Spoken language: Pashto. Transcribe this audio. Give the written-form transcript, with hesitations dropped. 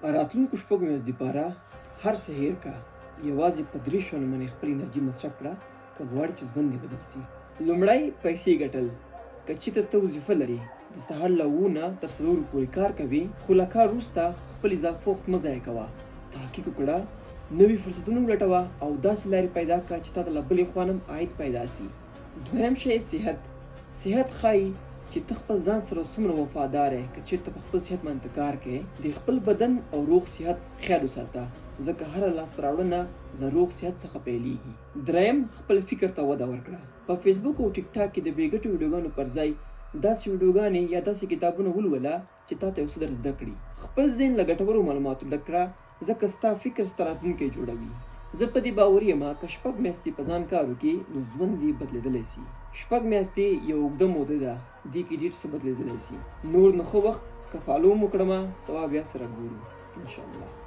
راتلونکو شپږو میاشتو دپاره هر څه هیر کړه، یوازې په 3 شیانو باندې خپل انرژي مصرف کړه که غواړې چې ژوند دې بدل شي. لومړی پیسې ګټل. که چېرته ته وظیفه لرې، د سهار له 9 نه تر 4 پورې کار کوې، خو له کار وروسته خپل اضافه وخت مه ضایع کوه. تحقیق وکړه، نوي فرصتونه ولټوه او داسې لارې پیدا کړه چې تا ته له بلې خوا هم عاید پیدا شي. دویم شی صحت. صحت ښایي چې ته خپل ځان سره څومره وفادار یې. که چېرته په خپل صحت باندې کار کوې، د خپل بدن او روغ صحت خیال وساته، ځکه هره لاسته راوړنه له روغ صحت څخه پیلېږي. دریم، خپل فکر ته وده ورکړه. په فیسبوک او ټیک ټاک کې د بې ګټې ویډیوګانو پر ځای داسې ویډیوګانې یا داسې کتابونه ولوله چې تا ته یو څه در زده کړي. خپل ذهن له ګټورو معلوماتو ډک کړه، ځکه ستا فکر ستا راتلونکی جوړوي. زه په دې باوري یم که 6 میاشتې په ځان کار وکړې، نو ژوند دې بدلېدلی شي. 6 میاشتې یو اوږده موده ده، دې کې ډېر څه بدلېدلی شي. نور نو ښه وخت که فالو مو کړمه، سبا بیا سره ګورو انشاءالله.